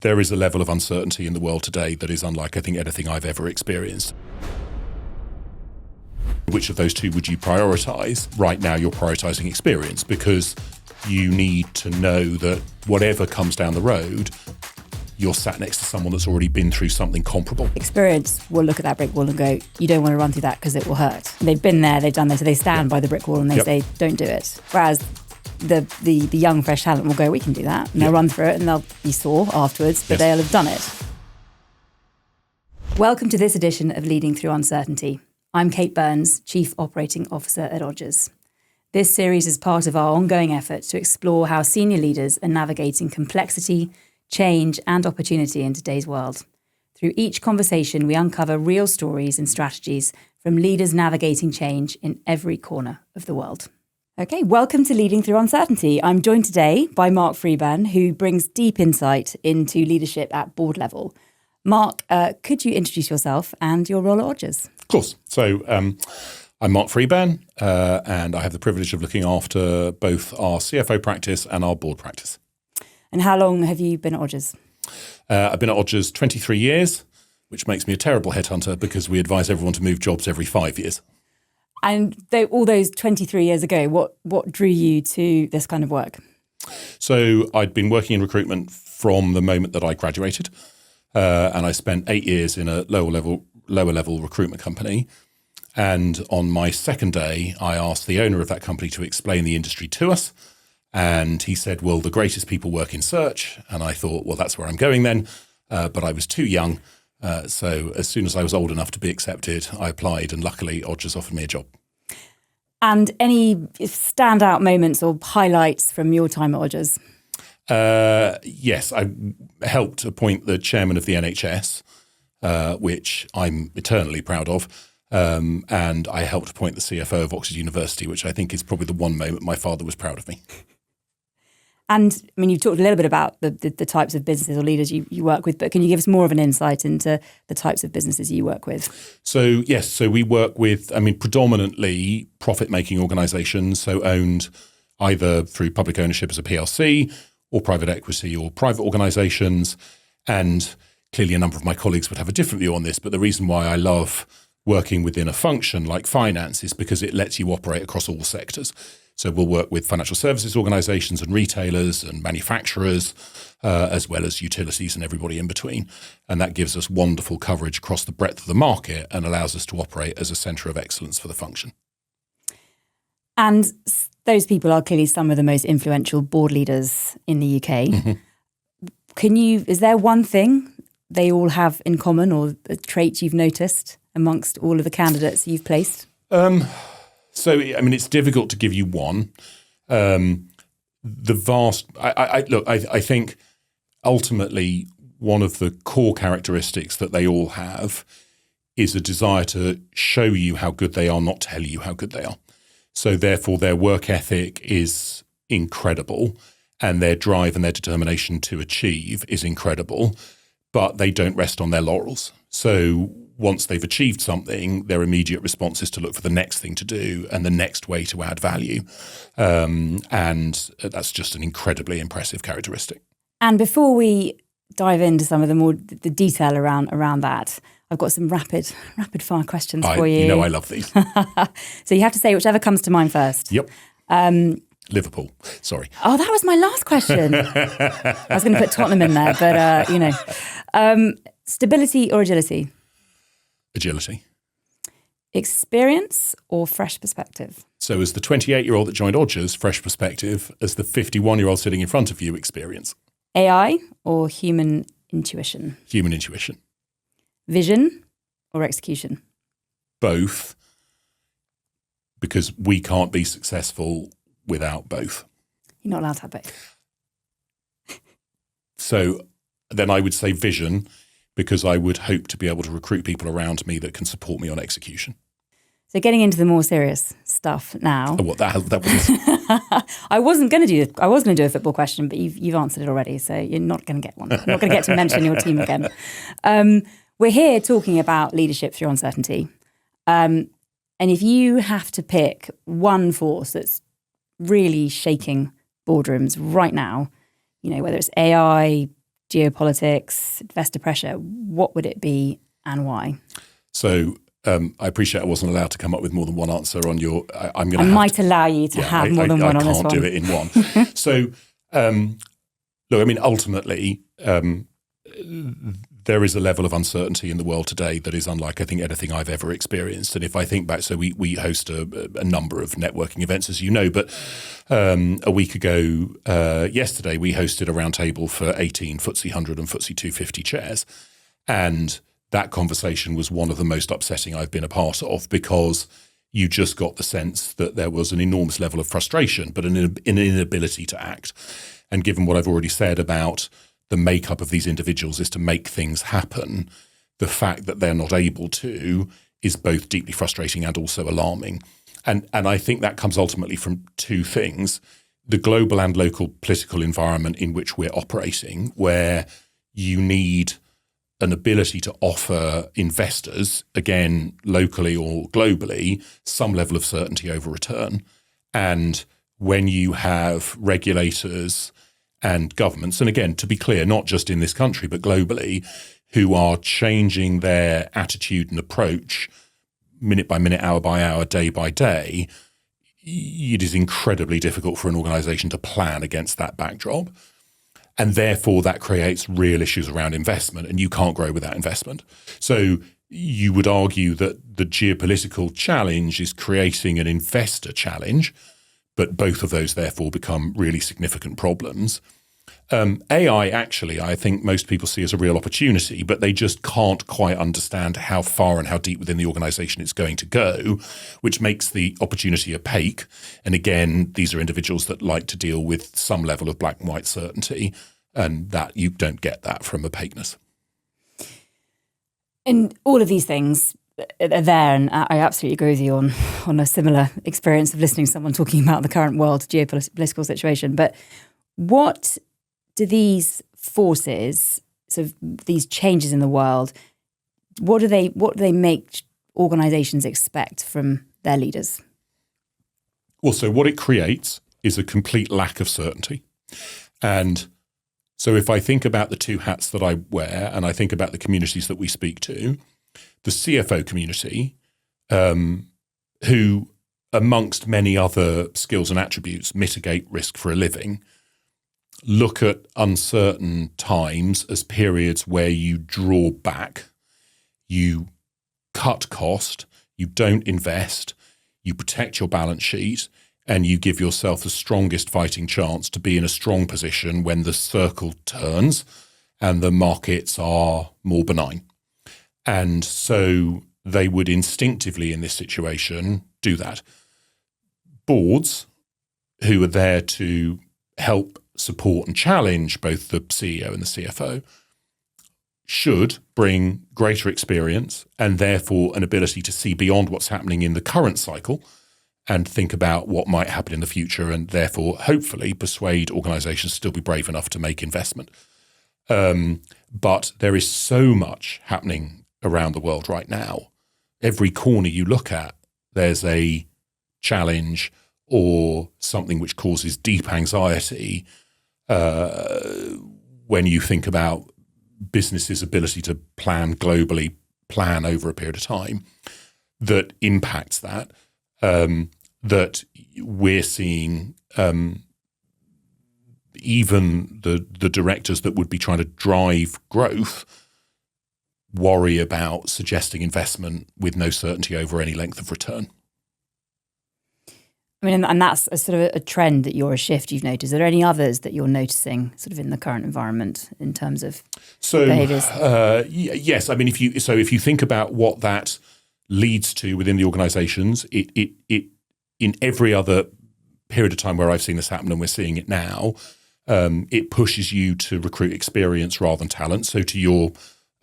There is a level of uncertainty in the world today that is unlike, I think, anything I've ever experienced. Which of those two would you prioritise? Right now, you're prioritising experience because you need to know that whatever comes down the road, you're sat next to someone that's already been through something comparable. Experience will look at that brick wall and go, you don't want to run through that because it will hurt. They've been there, they've done this, so they stand by the brick wall and they say, don't do it. Whereas the young, fresh talent will go, we can do that. And they'll run through it and they'll be sore afterwards, but they'll have done it. Welcome to this edition of Leading Through Uncertainty. I'm Kate Burns, Chief Operating Officer at Odgers. This series is part of our ongoing effort to explore how senior leaders are navigating complexity, change and opportunity in today's world. Through each conversation, we uncover real stories and strategies from leaders navigating change in every corner of the world. Okay, welcome to Leading Through Uncertainty. I'm joined today by Mark Freebairn, who brings deep insight into leadership at board level. Mark, could you introduce yourself and your role at Odgers? Of course. So I'm Mark Freebairn, and I have the privilege of looking after both our CFO practice and our board practice. And how long have you been at Odgers? I've been at Odgers 23 years, which makes me a terrible headhunter because we advise everyone to move jobs every 5 years. And all those 23 years ago, what drew you to this kind of work? So I'd been working in recruitment from the moment that I graduated, and I spent 8 years in a lower level recruitment company. And on my second day, I asked the owner of that company to explain the industry to us. And he said, well, the greatest people work in search. And I thought, well, that's where I'm going then. But I was too young. So as soon as I was old enough to be accepted, I applied. And luckily, Odgers offered me a job. And any standout moments or highlights from your time at Odgers? Yes, I helped appoint the chairman of the NHS, which I'm eternally proud of. And I helped appoint the CFO of Oxford University, which I think is probably the one moment my father was proud of me. And I mean, you've talked a little bit about the types of businesses or leaders you work with, but can you give us more of an insight into the types of businesses you work with? So, yes, so we work with, predominantly profit-making organisations, so owned either through public ownership as a PLC or private equity or private organisations. And clearly a number of my colleagues would have a different view on this, but the reason why I love working within a function like finance is because it lets you operate across all sectors. So we'll work with financial services organisations and retailers and manufacturers, as well as utilities and everybody in between. And that gives us wonderful coverage across the breadth of the market and allows us to operate as a centre of excellence for the function. And those people are clearly some of the most influential board leaders in the UK. Mm-hmm. Is there one thing they all have in common or a trait you've noticed amongst all of the candidates you've placed? It's difficult to give you one. I think ultimately one of the core characteristics that they all have is a desire to show you how good they are, not tell you how good they are. So therefore their work ethic is incredible and their drive and their determination to achieve is incredible, but they don't rest on their laurels. So once they've achieved something, their immediate response is to look for the next thing to do and the next way to add value. And that's just an incredibly impressive characteristic. And before we dive into some of the detail around that, I've got some rapid fire questions for you. You know I love these. So you have to say whichever comes to mind first. Yep. Liverpool. Sorry. Oh, that was my last question. I was going to put Tottenham in there, but stability or agility? Agility. Experience or fresh perspective? So as the 28-year-old that joined Odgers, fresh perspective. As the 51-year-old sitting in front of you, experience. AI or human intuition? Human intuition. Vision or execution? Both, because we can't be successful without both. You're not allowed to have both. So then I would say vision, because I would hope to be able to recruit people around me that can support me on execution. So getting into the more serious stuff now. Oh, what that was? I was going to do a football question, but you've answered it already, so you're not going to get one. You're not going to get to mention your team again. We're here talking about leadership through uncertainty. And if you have to pick one force that's really shaking boardrooms right now, whether it's AI, geopolitics, investor pressure, what would it be and why? So I appreciate I wasn't allowed to come up with more than one answer on your. I might allow you to have more than one on this one. I can't do it in one. So look, I mean, ultimately, there is a level of uncertainty in the world today that is unlike, I think, anything I've ever experienced. And if I think back, so we host a number of networking events, as you know, but a week ago, yesterday, we hosted a roundtable for 18 FTSE 100 and FTSE 250 chairs. And that conversation was one of the most upsetting I've been a part of, because you just got the sense that there was an enormous level of frustration, but an inability to act. And given what I've already said about the makeup of these individuals is to make things happen, the fact that they're not able to is both deeply frustrating and also alarming. And I think that comes ultimately from two things: the global and local political environment in which we're operating, where you need an ability to offer investors, again, locally or globally, some level of certainty over return. And when you have regulators and governments, and again, to be clear, not just in this country, but globally, who are changing their attitude and approach minute by minute, hour by hour, day by day, it is incredibly difficult for an organisation to plan against that backdrop. And therefore, that creates real issues around investment, and you can't grow without investment. So you would argue that the geopolitical challenge is creating an investor challenge, but both of those therefore become really significant problems. AI, actually, I think most people see as a real opportunity, but they just can't quite understand how far and how deep within the organisation it's going to go, which makes the opportunity opaque. And again, these are individuals that like to deal with some level of black and white certainty, and that you don't get that from opaqueness. And all of these things are there, and I absolutely agree with you on a similar experience of listening to someone talking about the current world geopolitical situation. But what do these forces, so these changes in the world, what do they make organisations expect from their leaders? Well, so what it creates is a complete lack of certainty. And so if I think about the two hats that I wear, and I think about the communities that we speak to, the CFO community, who, amongst many other skills and attributes, mitigate risk for a living, look at uncertain times as periods where you draw back, you cut cost, you don't invest, you protect your balance sheet, and you give yourself the strongest fighting chance to be in a strong position when the circle turns and the markets are more benign. And so they would instinctively in this situation do that. Boards, who are there to help support and challenge both the CEO and the CFO, should bring greater experience and therefore an ability to see beyond what's happening in the current cycle and think about what might happen in the future, and therefore hopefully persuade organisations to still be brave enough to make investment. But there is so much happening around the world right now. Every corner you look at, there's a challenge or something which causes deep anxiety when you think about businesses' ability to plan globally, plan over a period of time, that impacts that, that we're seeing even the directors that would be trying to drive growth worry about suggesting investment with no certainty over any length of return. I mean, and that's a sort of a trend that you're a shift you've noticed. Are there any others that you're noticing sort of in the current environment in terms of behaviours? Yes. I mean, if you think about what that leads to within the organisations, it in every other period of time where I've seen this happen, and we're seeing it now, it pushes you to recruit experience rather than talent. So to your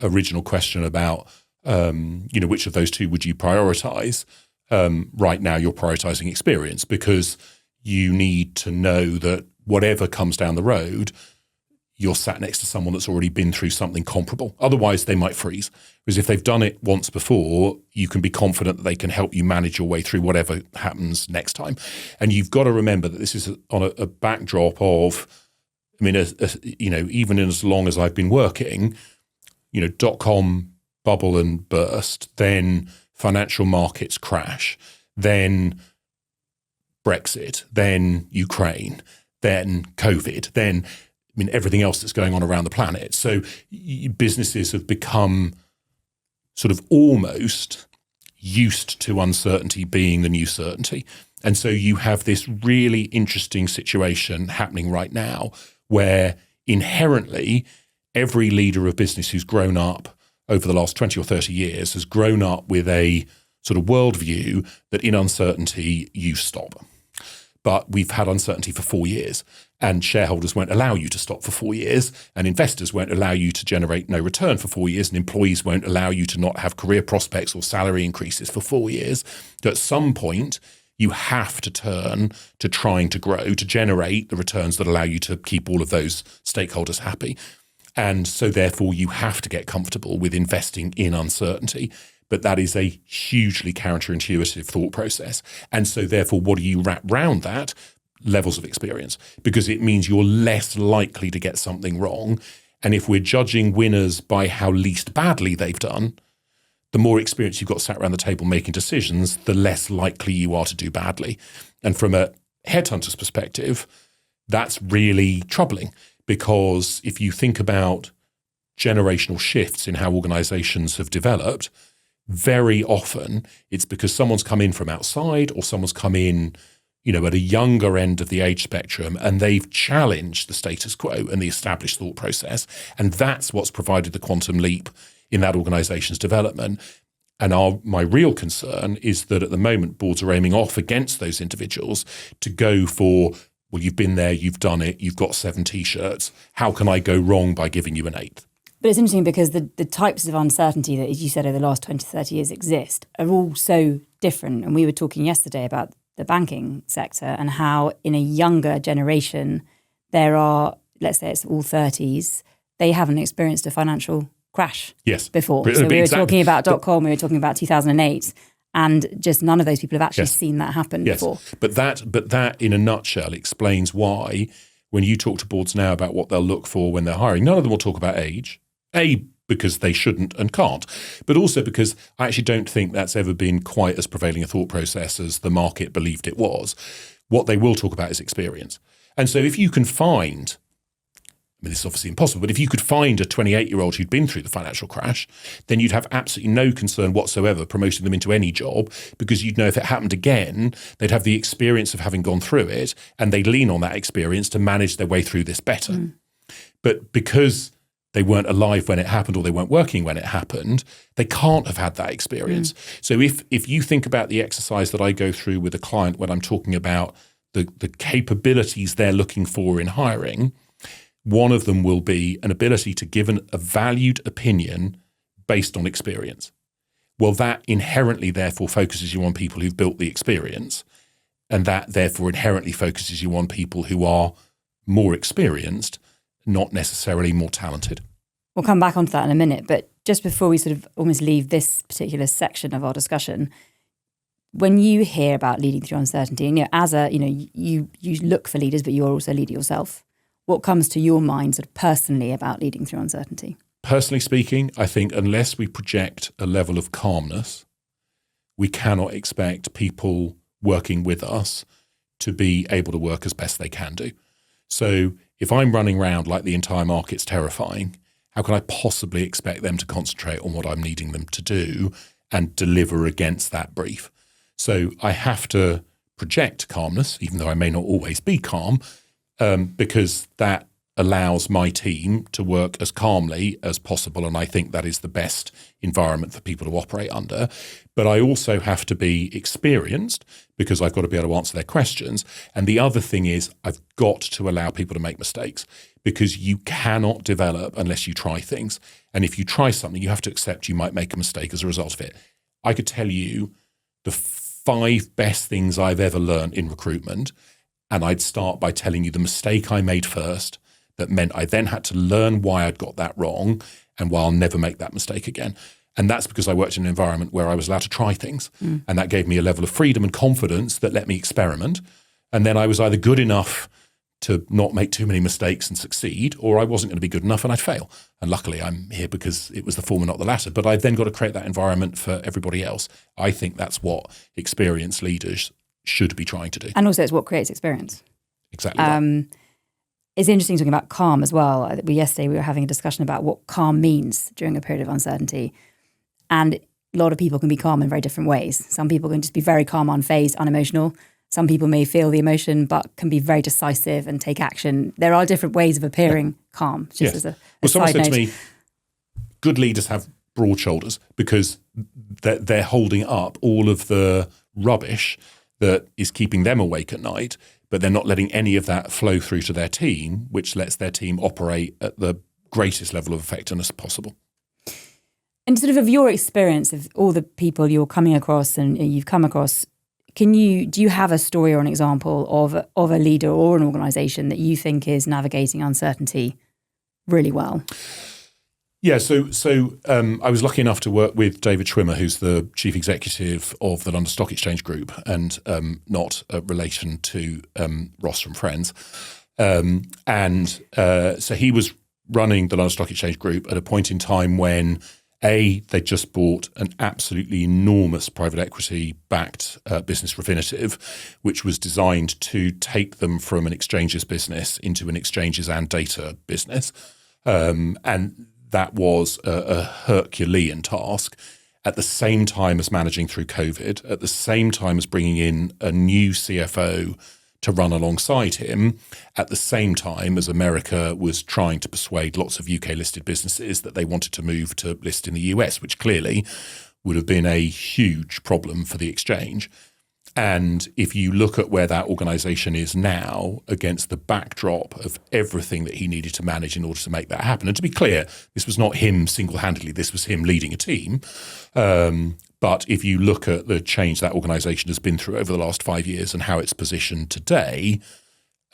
original question about which of those two would you prioritise? Right now you're prioritising experience, because you need to know that whatever comes down the road, you're sat next to someone that's already been through something comparable. Otherwise, they might freeze. Because if they've done it once before, you can be confident that they can help you manage your way through whatever happens next time. And you've got to remember that this is on a backdrop of I mean, even as long as I've been working, dot-com bubble and burst, then financial markets crash, then Brexit, then Ukraine, then COVID, then everything else that's going on around the planet. So businesses have become sort of almost used to uncertainty being the new certainty. And so you have this really interesting situation happening right now where inherently every leader of business who's grown up over the last 20 or 30 years has grown up with a sort of worldview that in uncertainty you stop. But we've had uncertainty for 4 years, and shareholders won't allow you to stop for 4 years, and investors won't allow you to generate no return for 4 years, and employees won't allow you to not have career prospects or salary increases for 4 years. So at some point, you have to turn to trying to grow, to generate the returns that allow you to keep all of those stakeholders happy. And so therefore, you have to get comfortable with investing in uncertainty. But that is a hugely counterintuitive thought process. And so therefore, what do you wrap round that? Levels of experience, because it means you're less likely to get something wrong. And if we're judging winners by how least badly they've done, the more experience you've got sat around the table making decisions, the less likely you are to do badly. And from a headhunter's perspective, that's really troubling, because if you think about generational shifts in how organizations have developed, very often it's because someone's come in from outside or someone's come in, at a younger end of the age spectrum, and they've challenged the status quo and the established thought process. And that's what's provided the quantum leap in that organization's development. And my real concern is that at the moment, boards are aiming off against those individuals to go for, well, you've been there, you've done it, you've got 7 T-shirts. How can I go wrong by giving you an 8th? But it's interesting because the types of uncertainty that, as you said, over the last 20, 30 years exist are all so different. And we were talking yesterday about the banking sector and how in a younger generation, there are, let's say it's all 30s, they haven't experienced a financial crash before. So we were talking about .com, we were talking about 2008, and just none of those people have actually seen that happen before. But that in a nutshell explains why when you talk to boards now about what they'll look for when they're hiring, none of them will talk about age. Because they shouldn't and can't, but also because I actually don't think that's ever been quite as prevailing a thought process as the market believed it was. What they will talk about is experience. And so if you can find, this is obviously impossible, but if you could find a 28-year-old who'd been through the financial crash, then you'd have absolutely no concern whatsoever promoting them into any job, because you'd know if it happened again, they'd have the experience of having gone through it, and they'd lean on that experience to manage their way through this better. But because they weren't alive when it happened or they weren't working when it happened, they can't have had that experience. So if you think about the exercise that I go through with a client when I'm talking about the capabilities they're looking for in hiring, one of them will be an ability to give a valued opinion based on experience. Well, that inherently therefore focuses you on people who've built the experience, and that therefore inherently focuses you on people who are more experienced, not necessarily more talented. We'll come back onto that in a minute, but just before we sort of almost leave this particular section of our discussion, when you hear about leading through uncertainty, and you look for leaders, but you're also a leader yourself, what comes to your mind sort of personally about leading through uncertainty? Personally speaking, I think unless we project a level of calmness, we cannot expect people working with us to be able to work as best they can do. So if I'm running around like the entire market's terrifying, how can I possibly expect them to concentrate on what I'm needing them to do and deliver against that brief? So I have to project calmness, even though I may not always be calm, because that allows my team to work as calmly as possible. And I think that is the best environment for people to operate under. But I also have to be experienced because I've got to be able to answer their questions. And the other thing is I've got to allow people to make mistakes, because you cannot develop unless you try things. And if you try something, you have to accept you might make a mistake as a result of it. I could tell you the 5 best things I've ever learned in recruitment, and I'd start by telling you the mistake I made first that meant I then had to learn why I'd got that wrong and why I'll never make that mistake again. And that's because I worked in an environment where I was allowed to try things. And that gave me a level of freedom and confidence that let me experiment. And then I was either good enough to not make too many mistakes and succeed, or I wasn't going to be good enough and I'd fail. And luckily I'm here because it was the former, not the latter. But I've then got to create that environment for everybody else. I think that's what experienced leaders should be trying to do. And also it's what creates experience. Exactly that. It's interesting talking about calm as well. Yesterday we were having a discussion about what calm means during a period of uncertainty. And a lot of people can be calm in very different ways. Some people can just be very calm, unfazed, unemotional. Some people may feel the emotion, but can be very decisive and take action. There are different ways of appearing calm, just as a someone side said note. to me, good leaders have broad shoulders because they're holding up all of the rubbish that is keeping them awake at night, but they're not letting any of that flow through to their team, which lets their team operate at the greatest level of effectiveness possible. And sort of your experience of all the people you're coming across and you've come across, do you have a story or an example of a leader or an organisation that you think is navigating uncertainty really well? Yeah, so I was lucky enough to work with David Schwimmer, who's the chief executive of the London Stock Exchange Group, and not a relation to Ross from Friends. So he was running the London Stock Exchange Group at a point in time when they just bought an absolutely enormous private equity-backed business, Refinitiv, which was designed to take them from an exchanges business into an exchanges and data business. And that was a Herculean task at the same time as managing through COVID, at the same time as bringing in a new CFO to run alongside him, at the same time as America was trying to persuade lots of UK-listed businesses that they wanted to move to list in the US, which clearly would have been a huge problem for the exchange. And if you look at where that organisation is now against the backdrop of everything that he needed to manage in order to make that happen, and to be clear, this was not him single-handedly, this was him leading a team. But if you look at the change that organisation has been through over the last 5 years and how it's positioned today,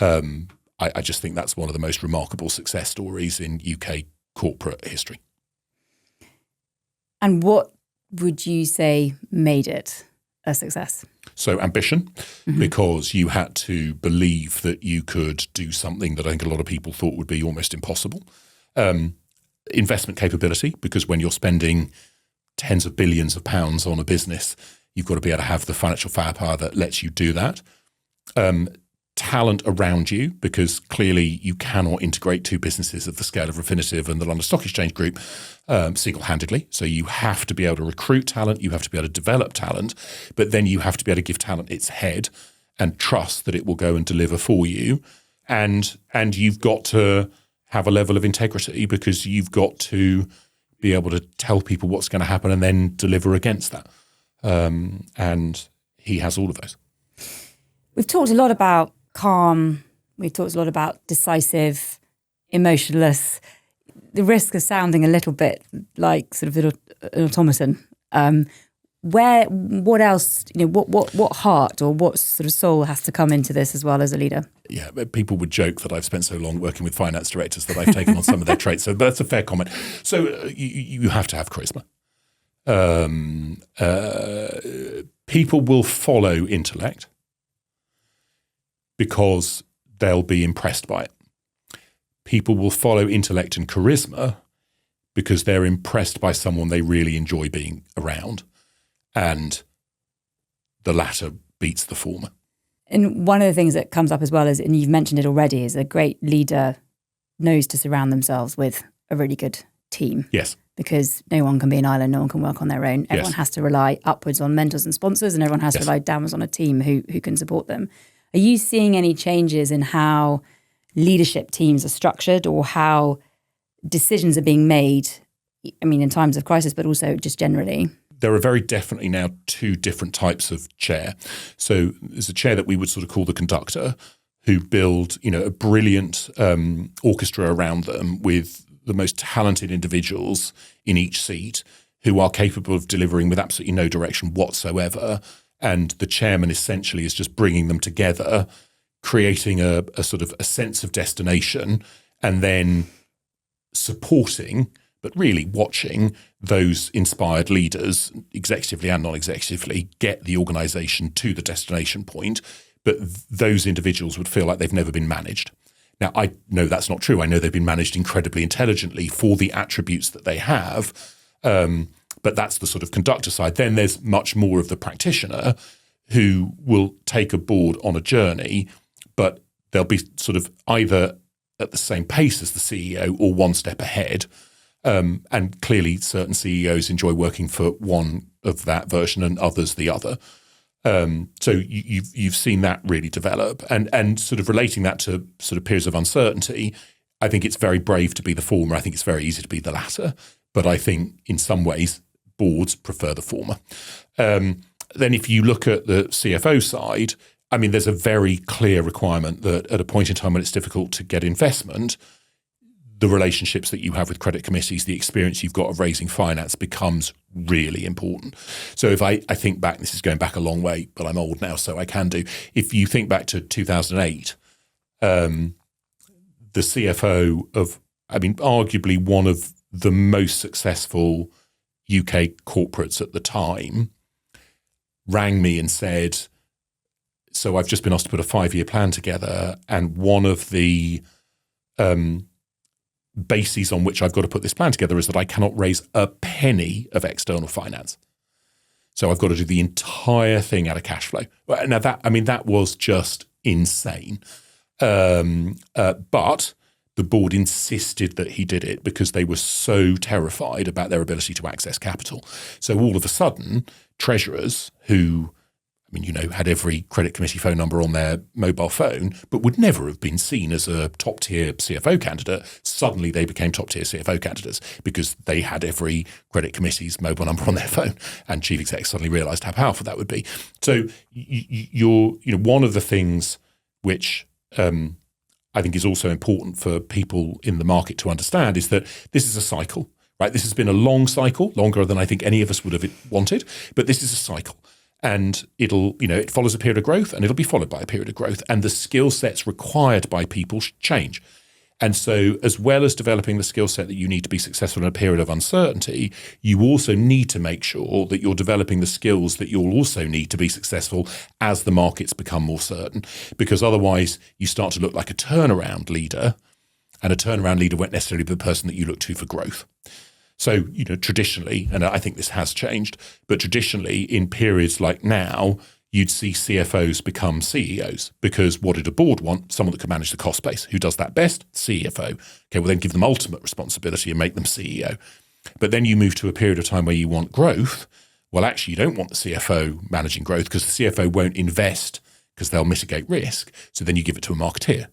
I just think that's one of the most remarkable success stories in UK corporate history. And what would you say made it a success? So ambition, because you had to believe that you could do something that I think a lot of people thought would be almost impossible. Investment capability, because when you're spending tens of billions of pounds on a business, you've got to be able to have the financial firepower that lets you do that. Talent around you, because clearly you cannot integrate two businesses of the scale of Refinitiv and the London Stock Exchange Group single-handedly. So you have to be able to recruit talent, you have to be able to develop talent, but then you have to be able to give talent its head and trust that it will go and deliver for you. And you've got to have a level of integrity, because you've got to be able to tell people what's going to happen and then deliver against that. And he has all of those. We've talked a lot about calm. We've talked a lot about decisive, emotionless. The risk of sounding a little bit like sort of an automaton. What else? What heart or what sort of soul has to come into this as well as a leader? Yeah, people would joke that I've spent so long working with finance directors that I've taken on some of their traits. So that's a fair comment. So you have to have charisma. People will follow intellect because they'll be impressed by it. People will follow intellect and charisma because they're impressed by someone they really enjoy being around. And the latter beats the former. And one of the things that comes up as well is, and you've mentioned it already, is a great leader knows to surround themselves with a really good team. Yes. Because no one can be an island, no one can work on their own. Everyone has to rely upwards on mentors and sponsors, and everyone has to rely downwards on a team who can support them. Are you seeing any changes in how leadership teams are structured or how decisions are being made, I mean, in times of crisis, but also just generally? There are very definitely now two different types of chair. So there's a chair that we would sort of call the conductor, who build, a brilliant orchestra around them with the most talented individuals in each seat who are capable of delivering with absolutely no direction whatsoever. And the chairman essentially is just bringing them together, creating a sort of a sense of destination, and then supporting, but really watching those inspired leaders, executively and non-executively, get the organisation to the destination point, but those individuals would feel like they've never been managed. Now, I know that's not true. I know they've been managed incredibly intelligently for the attributes that they have, but that's the sort of conductor side. Then there's much more of the practitioner who will take a board on a journey, but they'll be sort of either at the same pace as the CEO or one step ahead. And clearly certain CEOs enjoy working for one of that version and others the other. So you've seen that really develop, and sort of relating that to sort of periods of uncertainty. I think it's very brave to be the former. I think it's very easy to be the latter. But I think in some ways boards prefer the former. Then if you look at the CFO side, I mean, there's a very clear requirement that at a point in time when it's difficult to get investment, the relationships that you have with credit committees, the experience you've got of raising finance becomes really important. So if I think back, this is going back a long way, but I'm old now, so I can do. If you think back to 2008, the CFO of, I mean, arguably one of the most successful UK corporates at the time rang me and said, so I've just been asked to put a 5-year plan together, and one of the bases on which I've got to put this plan together is that I cannot raise a penny of external finance. So I've got to do the entire thing out of cash flow. Now that was just insane. But the board insisted that he did it because they were so terrified about their ability to access capital. So all of a sudden, treasurers who, I mean, had every credit committee phone number on their mobile phone, but would never have been seen as a top-tier CFO candidate, suddenly they became top-tier CFO candidates because they had every credit committee's mobile number on their phone, and chief execs suddenly realised how powerful that would be. So you're one of the things which I think is also important for people in the market to understand is that this is a cycle, right? This has been a long cycle, longer than I think any of us would have wanted, but this is a cycle. And it follows a period of growth, and it'll be followed by a period of growth. And the skill sets required by people change. And so as well as developing the skill set that you need to be successful in a period of uncertainty, you also need to make sure that you're developing the skills that you'll also need to be successful as the markets become more certain. Because otherwise you start to look like a turnaround leader, and a turnaround leader won't necessarily be the person that you look to for growth. So, traditionally, and I think this has changed, but traditionally in periods like now, you'd see CFOs become CEOs because what did a board want? Someone that could manage the cost base. Who does that best? CFO. Okay, well then give them ultimate responsibility and make them CEO. But then you move to a period of time where you want growth. Well, actually, you don't want the CFO managing growth because the CFO won't invest because they'll mitigate risk. So then you give it to a marketeer.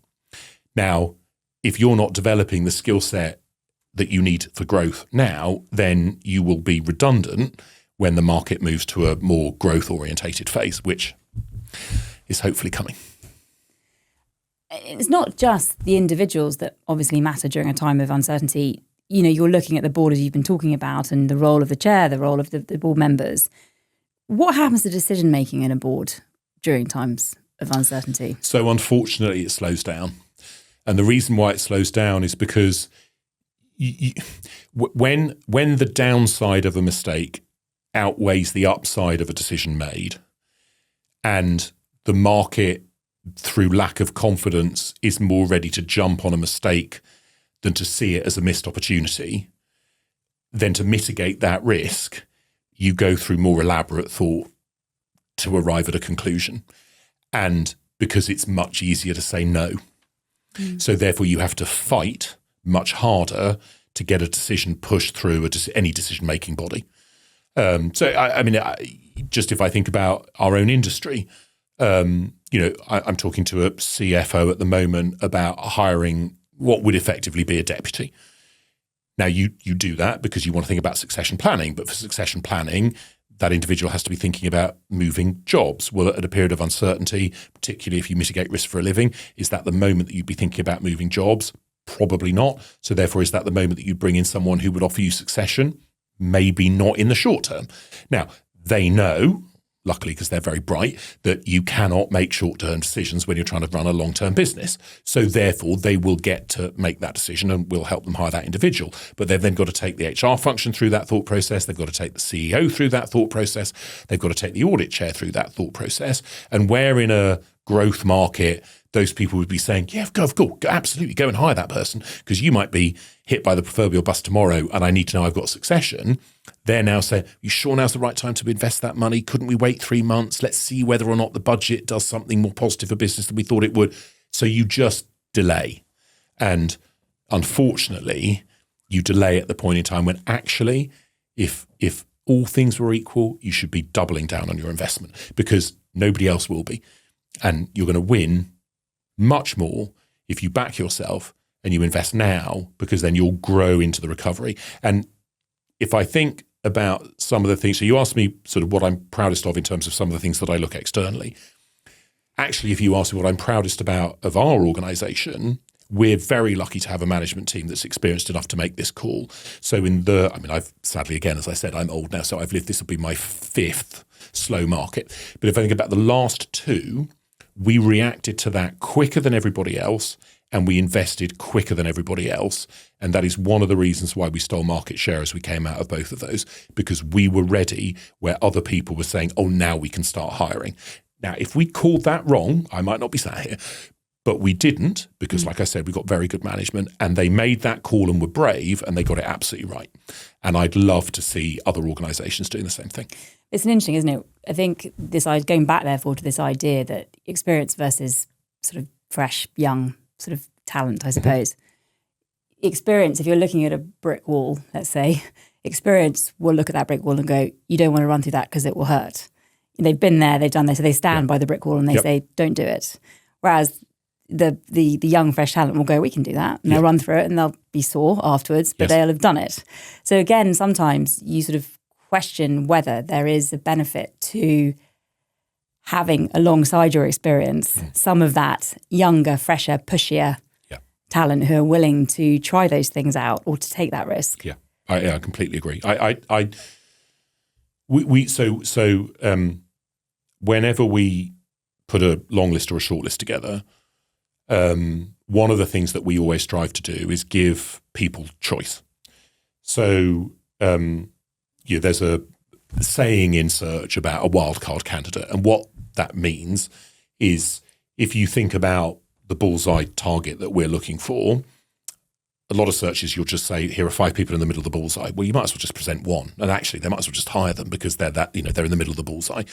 Now, if you're not developing the skill set that you need for growth now, then you will be redundant when the market moves to a more growth-orientated phase, which is hopefully coming. It's not just the individuals that obviously matter during a time of uncertainty. You're looking at the board as you've been talking about and the role of the chair, the role of the board members. What happens to decision-making in a board during times of uncertainty? So unfortunately, it slows down. And the reason why it slows down is because when the downside of a mistake outweighs the upside of a decision made, and the market, through lack of confidence, is more ready to jump on a mistake than to see it as a missed opportunity, then to mitigate that risk, you go through more elaborate thought to arrive at a conclusion. And because it's much easier to say no. So therefore you have to fight much harder to get a decision pushed through any decision-making body. Just if I think about our own industry, I'm talking to a CFO at the moment about hiring what would effectively be a deputy. Now, you do that because you want to think about succession planning, but for succession planning, that individual has to be thinking about moving jobs. Well, at a period of uncertainty, particularly if you mitigate risk for a living, is that the moment that you'd be thinking about moving jobs? Probably not. So therefore, is that the moment that you bring in someone who would offer you succession? Maybe not in the short term. Now, they know, luckily because they're very bright, that you cannot make short-term decisions when you're trying to run a long-term business. So therefore, they will get to make that decision and we'll help them hire that individual. But they've then got to take the HR function through that thought process. They've got to take the CEO through that thought process. They've got to take the audit chair through that thought process. And where in a growth market, those people would be saying, yeah, go, absolutely, go and hire that person because you might be hit by the proverbial bus tomorrow and I need to know I've got succession. They're now saying, you sure now's the right time to invest that money? Couldn't we wait 3 months? Let's see whether or not the budget does something more positive for business than we thought it would. So you just delay. And unfortunately, you delay at the point in time when actually, if all things were equal, you should be doubling down on your investment because nobody else will be. And you're going to win much more if you back yourself and you invest now, because then you'll grow into the recovery. And if I think about some of the things, so you asked me sort of what I'm proudest of in terms of some of the things that I look externally. Actually, if you ask me what I'm proudest about of our organisation, we're very lucky to have a management team that's experienced enough to make this call. So I've sadly, again, as I said, I'm old now, so this will be my 5th slow market. But if I think about the last 2, we reacted to that quicker than everybody else and we invested quicker than everybody else. And that is one of the reasons why we stole market share as we came out of both of those, because we were ready where other people were saying, oh, now we can start hiring. Now, if we called that wrong, I might not be sat here, but we didn't because, like I said, we got very good management and they made that call and were brave and they got it absolutely right. And I'd love to see other organisations doing the same thing. It's an interesting, isn't it? I think going back therefore to this idea that experience versus sort of fresh, young sort of talent, I suppose. Mm-hmm. Experience, if you're looking at a brick wall, let's say, experience will look at that brick wall and go, you don't want to run through that because it will hurt. They've been there, they've done this, so they stand by the brick wall and they say, don't do it. Whereas the young, fresh talent will go, we can do that. And they'll run through it and they'll be sore afterwards, but they'll have done it. So again, sometimes you sort of question whether there is a benefit to having alongside your experience some of that younger, fresher, pushier talent who are willing to try those things out or to take that risk. Yeah, I completely agree. Whenever we put a long list or a short list together, one of the things that we always strive to do is give people choice. So there's a saying in search about a wildcard candidate, and what that means is if you think about the bullseye target that we're looking for, a lot of searches you'll just say, here are 5 people in the middle of the bullseye. Well, you might as well just present one, and actually they might as well just hire them because they're they're in the middle of the bullseye.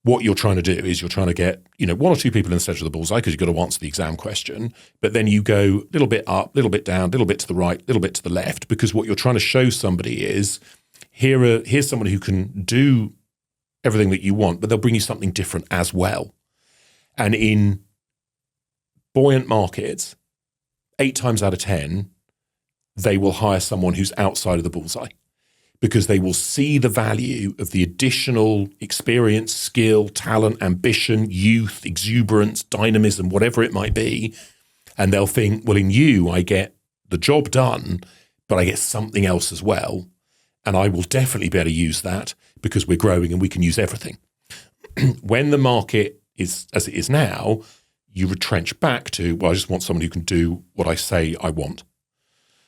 What you're trying to do is you're trying to get 1 or 2 people in the center of the bullseye because you've got to answer the exam question, but then you go a little bit up, a little bit down, a little bit to the right, a little bit to the left, because what you're trying to show somebody is here's someone who can do everything that you want, but they'll bring you something different as well. And in buoyant markets, 8 times out of 10, they will hire someone who's outside of the bullseye because they will see the value of the additional experience, skill, talent, ambition, youth, exuberance, dynamism, whatever it might be. And they'll think, well, in you, I get the job done, but I get something else as well. And I will definitely be able to use that because we're growing and we can use everything. When the market is as it is now, you retrench back to, well, I just want someone who can do what I say I want.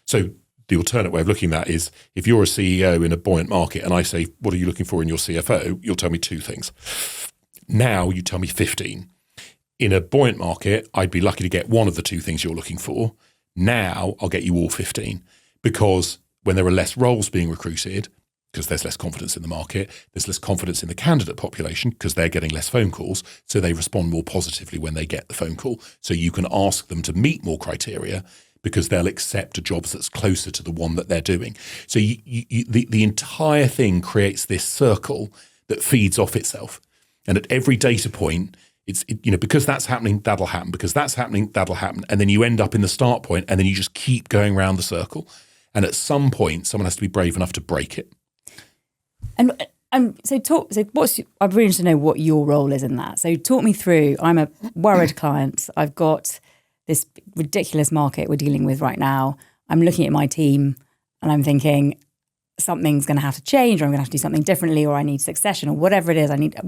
So the alternate way of looking at that is if you're a CEO in a buoyant market and I say, what are you looking for in your CFO? You'll tell me 2 things. Now you tell me 15. In a buoyant market, I'd be lucky to get one of the 2 things you're looking for. Now I'll get you all 15 because when there are less roles being recruited, because there's less confidence in the market, there's less confidence in the candidate population because they're getting less phone calls, so they respond more positively when they get the phone call. So you can ask them to meet more criteria because they'll accept a job that's closer to the one that they're doing. So the entire thing creates this circle that feeds off itself. And at every data point, because that's happening, that'll happen. Because that's happening, that'll happen. And then you end up in the start point and then you just keep going around the circle. And at some point, someone has to be brave enough to break it. And I'm really interested to know what your role is in that. So talk me through, I'm a worried client. I've got this ridiculous market we're dealing with right now. I'm looking at my team and I'm thinking something's going to have to change, or I'm going to have to do something differently, or I need succession, or whatever it is. I need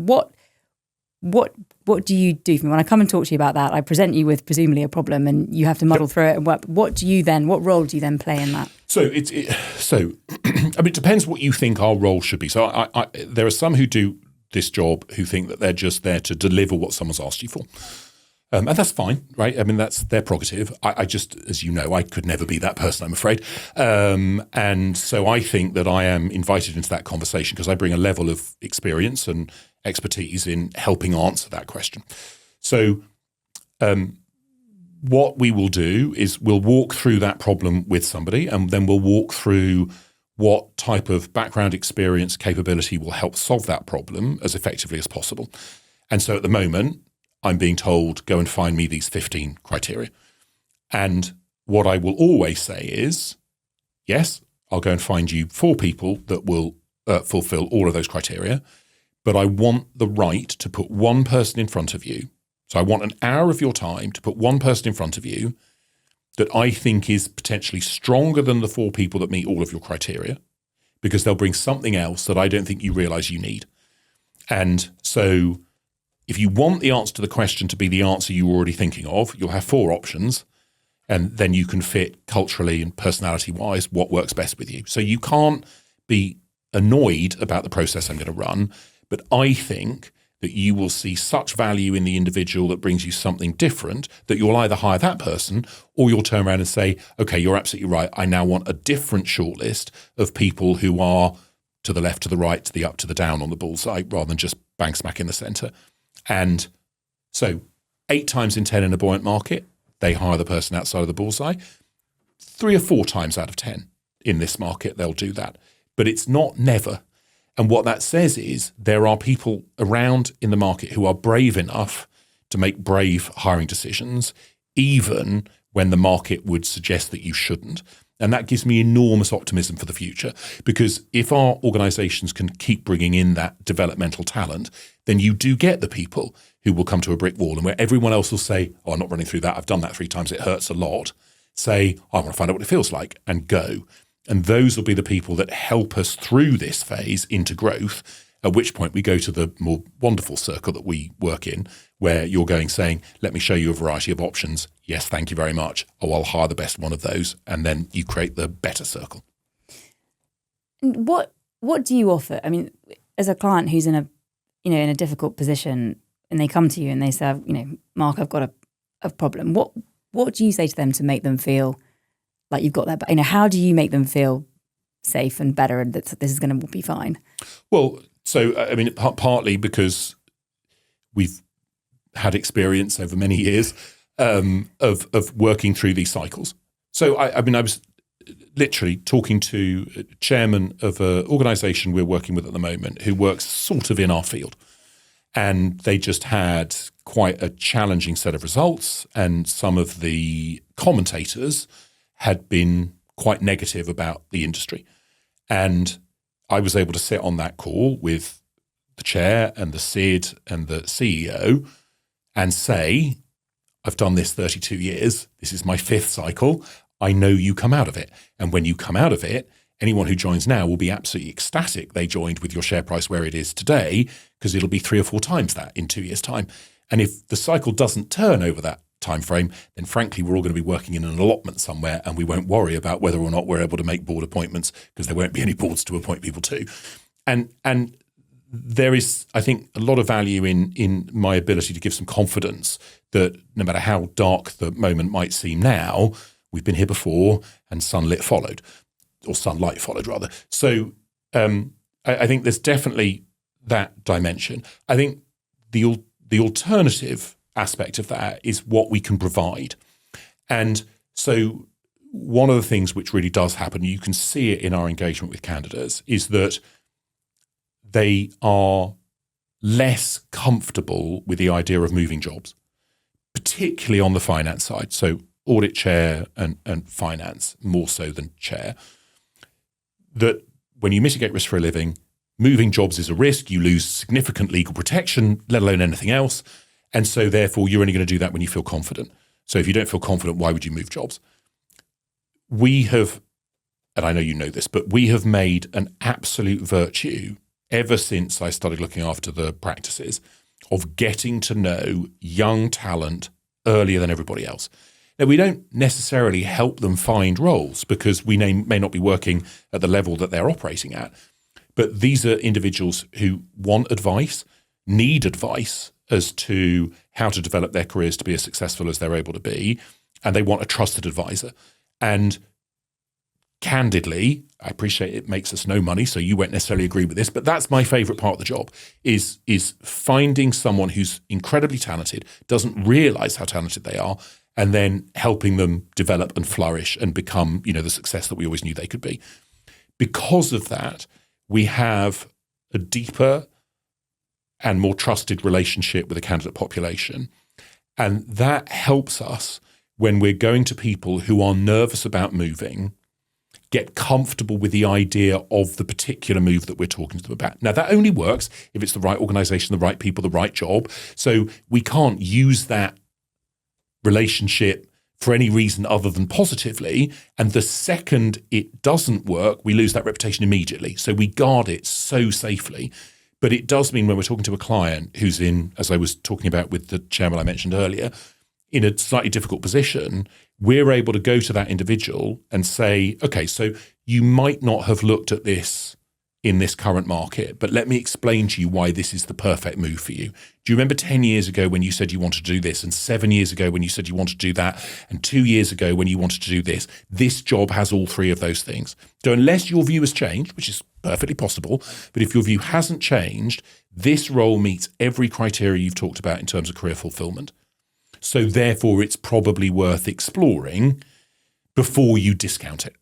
what do you do for me? When I come and talk to you about that, I present you with presumably a problem and you have to muddle through it. And what role do you then play in that? So it depends what you think our role should be. So there are some who do this job who think that they're just there to deliver what someone's asked you for. And that's fine, right? I mean, that's their prerogative. I just, as you know, I could never be that person, I'm afraid. And so I think that I am invited into that conversation because I bring a level of experience and expertise in helping answer that question. So what we will do is we'll walk through that problem with somebody, and then we'll walk through what type of background experience capability will help solve that problem as effectively as possible. And so at the moment, I'm being told, go and find me these 15 criteria. And what I will always say is, yes, I'll go and find you 4 people that will fulfill all of those criteria, but I want the right to put one person in front of you. So I want an hour of your time to put one person in front of you that I think is potentially stronger than the 4 people that meet all of your criteria, because they'll bring something else that I don't think you realize you need. And so if you want the answer to the question to be the answer you're already thinking of, you'll have 4 options, and then you can fit culturally and personality-wise what works best with you. So you can't be annoyed about the process I'm going to run, but I think that you will see such value in the individual that brings you something different that you'll either hire that person or you'll turn around and say, okay, you're absolutely right. I now want a different shortlist of people who are to the left, to the right, to the up, to the down on the bullseye, rather than just bang smack in the center. And so 8 times in 10 in a buoyant market, they hire the person outside of the bullseye. 3 or 4 times out of 10 in this market, they'll do that. But it's not never. And what that says is there are people around in the market who are brave enough to make brave hiring decisions, even when the market would suggest that you shouldn't. And that gives me enormous optimism for the future, because if our organizations can keep bringing in that developmental talent, then you do get the people who will come to a brick wall, and where everyone else will say, oh, I'm not running through that. I've done that 3 times. It hurts a lot. Say, I want to find out what it feels like, and go. And those will be the people that help us through this phase into growth, at which point we go to the more wonderful circle that we work in, where you're going saying, let me show you a variety of options. Yes, thank you very much. Oh, I'll hire the best one of those. And then you create the better circle. And what do you offer? I mean, as a client who's in a difficult position, and they come to you and they say, Mark, I've got a problem. What do you say to them to make them feel like you've got that? How do you make them feel safe and better, and that this is going to be fine? Well, so, I mean, partly because we've had experience over many years of working through these cycles. So, I was literally talking to a chairman of an organisation we're working with at the moment who works sort of in our field. And they just had quite a challenging set of results, and some of the commentators had been quite negative about the industry. And I was able to sit on that call with the chair and the SID and the CEO and say, I've done this 32 years. This is my 5th cycle. I know you come out of it. And when you come out of it, anyone who joins now will be absolutely ecstatic they joined with your share price where it is today, because it'll be 3 or 4 times that in 2 years' time. And if the cycle doesn't turn over that time frame, then frankly, we're all going to be working in an allotment somewhere, and we won't worry about whether or not we're able to make board appointments, because there won't be any boards to appoint people to. And there is, I think, a lot of value in my ability to give some confidence that no matter how dark the moment might seem now, we've been here before, and sunlight followed. So I think there's definitely that dimension. I think the alternative aspect of that is what we can provide. And so one of the things which really does happen, you can see it in our engagement with candidates, is that they are less comfortable with the idea of moving jobs, particularly on the finance side. So audit chair and finance more so than chair. That when you mitigate risk for a living, moving jobs is a risk. You lose significant legal protection, let alone anything else. And so therefore, you're only going to do that when you feel confident. So if you don't feel confident, why would you move jobs? We have, and I know you know this, but we have made an absolute virtue ever since I started looking after the practices of getting to know young talent earlier than everybody else. Now, we don't necessarily help them find roles because we may not be working at the level that they're operating at. But these are individuals who want advice. need advice as to how to develop their careers to be as successful as they're able to be, and they want a trusted advisor. And candidly, I appreciate it makes us no money, so you won't necessarily agree with this, but that's my favorite part of the job, is finding someone who's incredibly talented, doesn't realize how talented they are, and then helping them develop and flourish and become, the success that we always knew they could be. Because of that, we have a deeper and more trusted relationship with the candidate population. And that helps us when we're going to people who are nervous about moving, get comfortable with the idea of the particular move that we're talking to them about. Now, that only works if it's the right organization, the right people, the right job. So we can't use that relationship for any reason other than positively. And the second it doesn't work, we lose that reputation immediately. So we guard it so safely. But it does mean when we're talking to a client who's in, as I was talking about with the chairman I mentioned earlier, in a slightly difficult position, we're able to go to that individual and say, okay, so you might not have looked at this in this current market, but let me explain to you why this is the perfect move for you. Do you remember 10 years ago when you said you wanted to do this, and 7 years ago when you said you wanted to do that, and 2 years ago when you wanted to do this? This job has all three of those things. So unless your view has changed, which is perfectly possible, but if your view hasn't changed, this role meets every criteria you've talked about in terms of career fulfillment. So therefore, it's probably worth exploring before you discount it.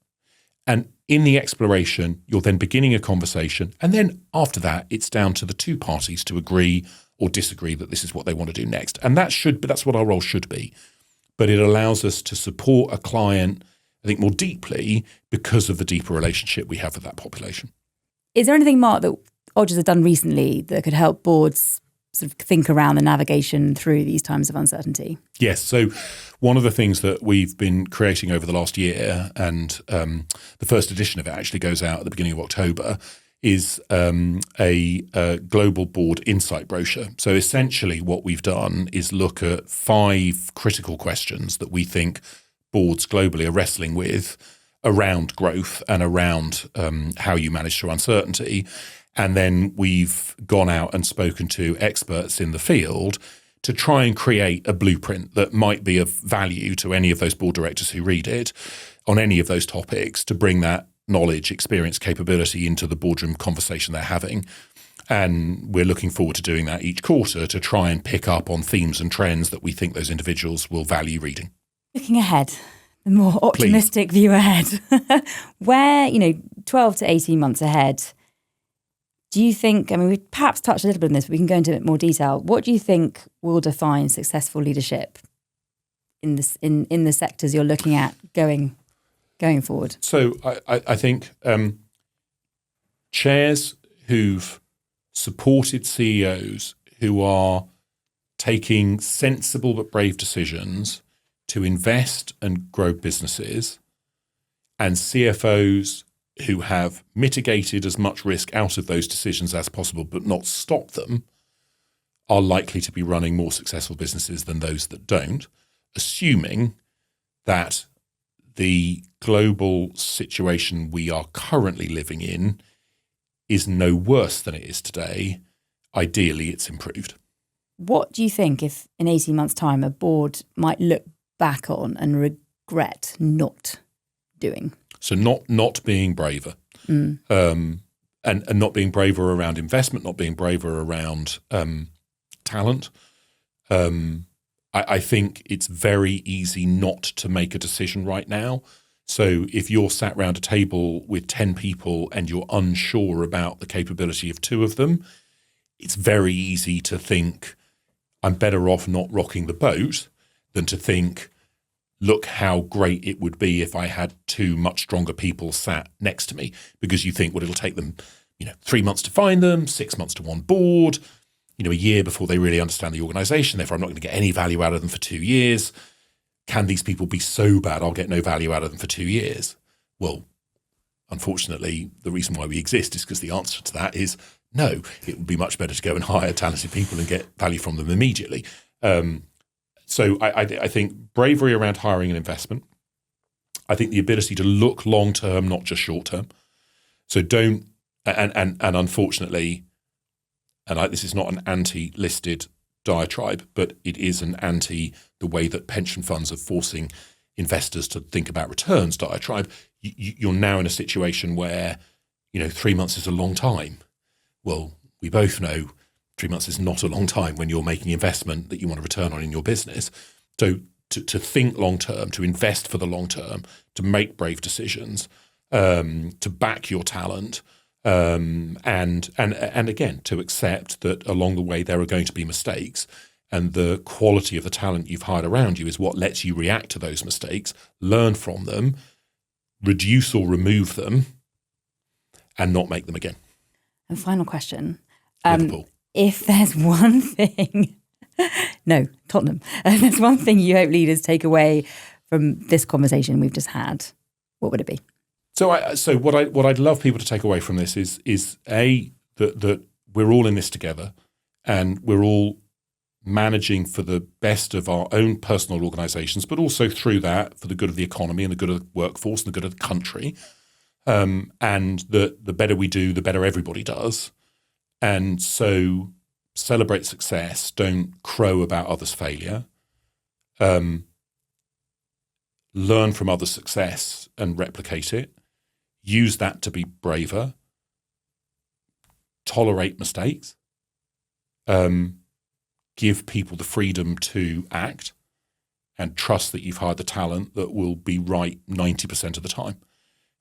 And in the exploration, you're then beginning a conversation. And then after that, it's down to the two parties to agree or disagree that this is what they want to do next. And that's what our role should be. But it allows us to support a client, I think, more deeply because of the deeper relationship we have with that population. Is there anything, Mark, that Odgers have done recently that could help boards sort of think around the navigation through these times of uncertainty? Yes. So one of the things that we've been creating over the last year, and the first edition of it actually goes out at the beginning of October, is a global board insight brochure. So essentially what we've done is look at 5 critical questions that we think boards globally are wrestling with around growth and around how you manage through uncertainty. And then we've gone out and spoken to experts in the field to try and create a blueprint that might be of value to any of those board directors who read it on any of those topics, to bring that knowledge, experience, capability into the boardroom conversation they're having. And we're looking forward to doing that each quarter to try and pick up on themes and trends that we think those individuals will value reading. Looking ahead, the more optimistic view ahead, where, 12 to 18 months ahead, do you think, we perhaps touched a little bit on this, but we can go into a bit more detail. What do you think will define successful leadership in the sectors you're looking at going forward? So I think chairs who've supported CEOs who are taking sensible but brave decisions to invest and grow businesses, and CFOs who have mitigated as much risk out of those decisions as possible but not stopped them, are likely to be running more successful businesses than those that don't, assuming that the global situation we are currently living in is no worse than it is today. Ideally, it's improved. What do you think if in 18 months' time a board might look back on and regret not doing? So not being braver, and not being braver around investment, not being braver around talent. I think it's very easy not to make a decision right now. So if you're sat around a table with 10 people and you're unsure about the capability of 2 of them, it's very easy to think, I'm better off not rocking the boat, than to think, look how great it would be if I had 2 much stronger people sat next to me, because you think, well, it'll take them, 3 months to find them, 6 months to onboard, a year before they really understand the organization. Therefore, I'm not going to get any value out of them for 2 years. Can these people be so bad I'll get no value out of them for 2 years? Well, unfortunately, the reason why we exist is because the answer to that is no. It would be much better to go and hire talented people and get value from them immediately. So I think bravery around hiring and investment. I think the ability to look long term, not just short term. So don't, and unfortunately, this is not an anti-listed diatribe, but it is an anti the way that pension funds are forcing investors to think about returns diatribe. You're now in a situation where, 3 months is a long time. Well, we both know 3 months is not a long time when you're making investment that you want to return on in your business. So to think long term, to invest for the long term, to make brave decisions, to back your talent, and again, to accept that along the way there are going to be mistakes, and the quality of the talent you've hired around you is what lets you react to those mistakes, learn from them, reduce or remove them, and not make them again. And final question. Liverpool. If there's one thing, no, Tottenham. There's one thing you hope leaders take away from this conversation we've just had, what would it be? So what I'd love people to take away from this is that we're all in this together, and we're all managing for the best of our own personal organisations, but also through that for the good of the economy and the good of the workforce and the good of the country. And the better we do, the better everybody does. And so celebrate success. Don't crow about others' failure. Learn from others' success and replicate it. Use that to be braver. Tolerate mistakes. Give people the freedom to act, and trust that you've hired the talent that will be right 90% of the time.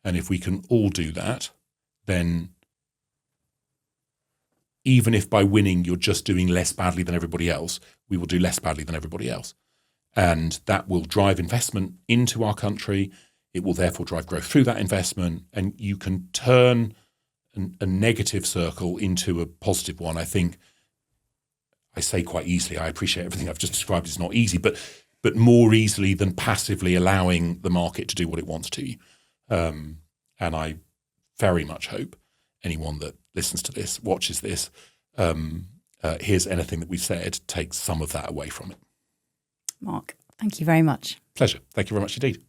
And if we can all do that, then even if by winning you're just doing less badly than everybody else, we will do less badly than everybody else. And that will drive investment into our country. It will therefore drive growth through that investment. And you can turn a negative circle into a positive one. I think I say quite easily, I appreciate everything I've just described is not easy, but more easily than passively allowing the market to do what it wants to you. And I very much hope anyone that listens to this, watches this, hears anything that we've said, takes some of that away from it. Mark, thank you very much. Pleasure. Thank you very much indeed.